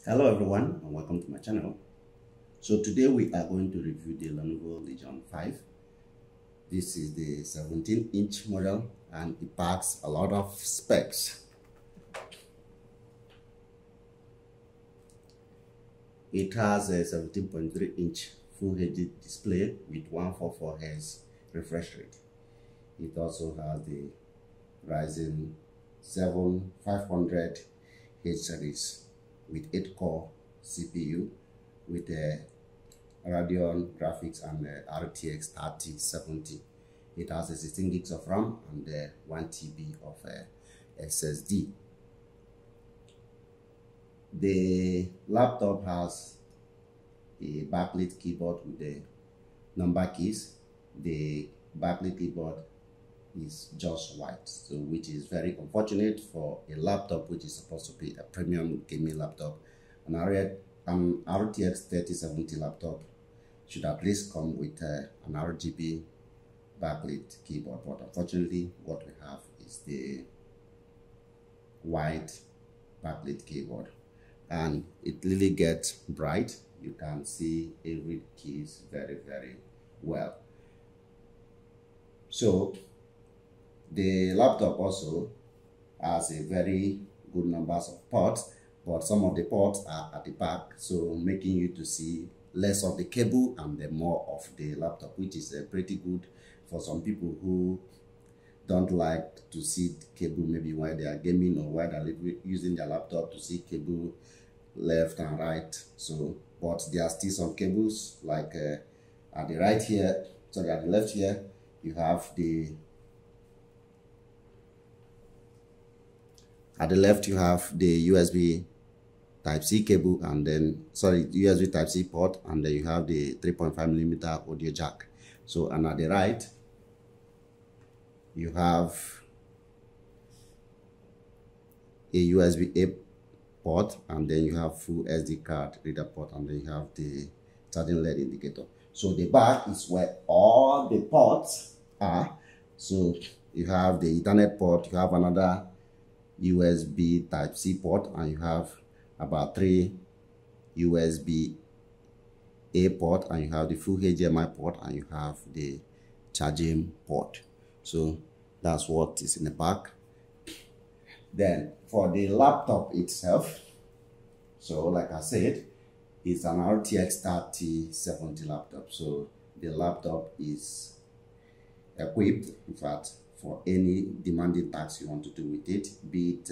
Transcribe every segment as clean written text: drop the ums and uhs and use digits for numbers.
Hello everyone and welcome to my channel. So today we are going to review the Lenovo Legion 5. This is the 17-inch model and it packs a lot of specs. It has a 17.3-inch Full HD display with 144Hz refresh rate. It also has the Ryzen 7 500H series with 8-core CPU with a Radeon graphics and RTX 3070. It has a 16 gigs of RAM and 1 TB of SSD. The laptop has a backlit keyboard with the number keys. The backlit keyboard is just white, so which is very unfortunate for a laptop which is supposed to be a premium gaming laptop. An RTX 3070 laptop should at least come with an RGB backlit keyboard, but unfortunately what we have is the white backlit keyboard, and it really gets bright. You can see every keys very well. So the laptop also has a very good numbers of ports, but some of the ports are at the back, so making you to see less of the cable and the more of the laptop, which is pretty good for some people who don't like to see cable maybe while they are gaming or while they're using their laptop to see cable left and right. So but there are still some cables like at the right here, sorry, at the left here you have the at the left you have the USB Type-C cable, and then USB Type-C port, and then you have the 3.5mm audio jack. So, and at the right you have a USB-A port, and then you have full SD card reader port, and then you have the charging LED indicator. So the back is where all the ports are. So you have the Ethernet port, you have another USB Type-C port, and you have about 3 USB-A port, and you have the full HDMI port, and you have the charging port. So that's what is in the back. Then for the laptop itself, so like I said, it's an RTX 3070 laptop. So the laptop is equipped, in fact, for any demanding tasks you want to do with it, be it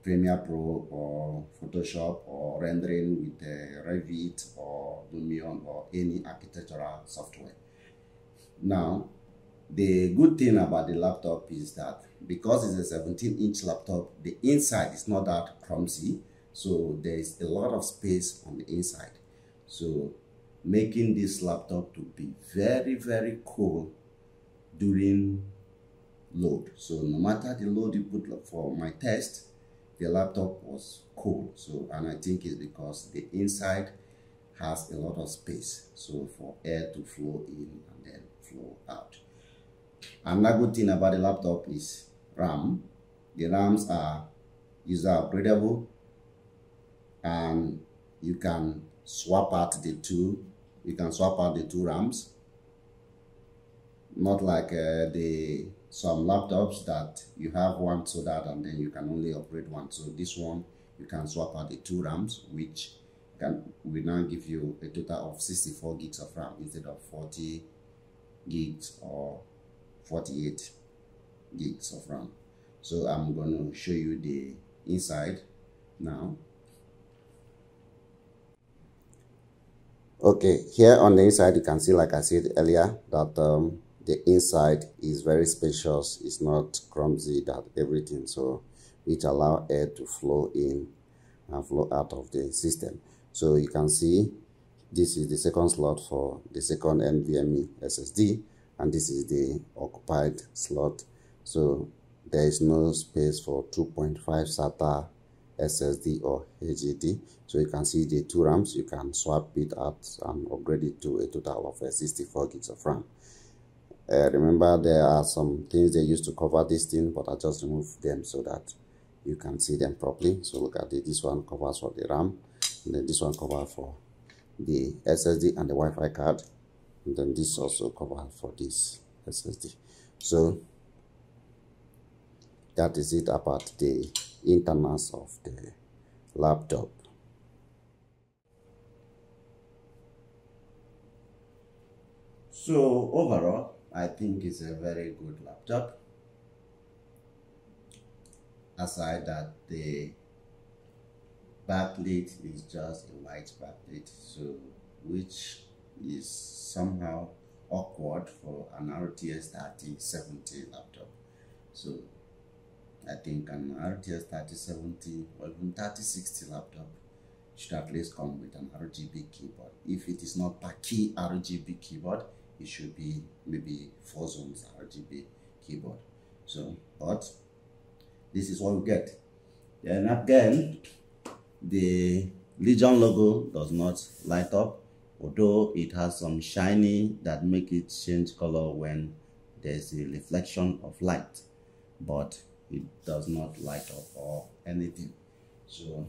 Premiere Pro or Photoshop or rendering with Revit or Lumion or any architectural software. Now, the good thing about the laptop is that because it's a 17-inch laptop, the inside is not that clumsy, so there is a lot of space on the inside. So making this laptop to be very cool during load. So no matter the load you put for my test, the laptop was cool. So, and I think it's because the inside has a lot of space, so for air to flow in and then flow out. Another good thing about the laptop is RAM. The RAMs are user upgradable, and you can swap out the two. You can swap out the two RAMs. Not like some laptops that you have one so that, and then you can only upgrade one. So this one you can swap out the two RAMs, which will now give you a total of 64 gigs of RAM instead of 40 gigs or 48 gigs of RAM. So I'm going to show you the inside now. Okay, here on the inside you can see, like I said earlier, that the inside is very spacious. It's not clumsy, that everything, so which allow air to flow in and flow out of the system. So you can see this is the second slot for the second NVMe SSD, and this is the occupied slot. So there is no space for 2.5 SATA SSD or HDD. So you can see the two RAMs. You can swap it out and upgrade it to a total of 64 gigs of RAM. Remember, there are some things they used to cover this thing, but I just removed them so that you can see them properly. So look at it. This one covers for the RAM, and then this one covers for the SSD and the Wi-Fi card, and then this also covers for this SSD. So that is it about the internals of the laptop. So overall, I think it's a very good laptop. Aside that the backlit is just a white backlit, so which is somehow awkward for an RTX 3070 laptop. So I think an RTX 3070 or even 3060 laptop should at least come with an RGB keyboard. If it is not Paki RGB keyboard, it should be maybe 4 zones RGB keyboard. So, but this is what we get. Then again, the Legion logo does not light up, although it has some shiny that make it change color when there's a reflection of light, but it does not light up or anything. So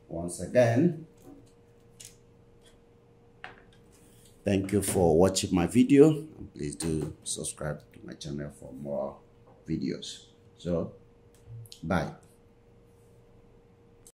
once again, thank you for watching my video, and please do subscribe to my channel for more videos. So bye.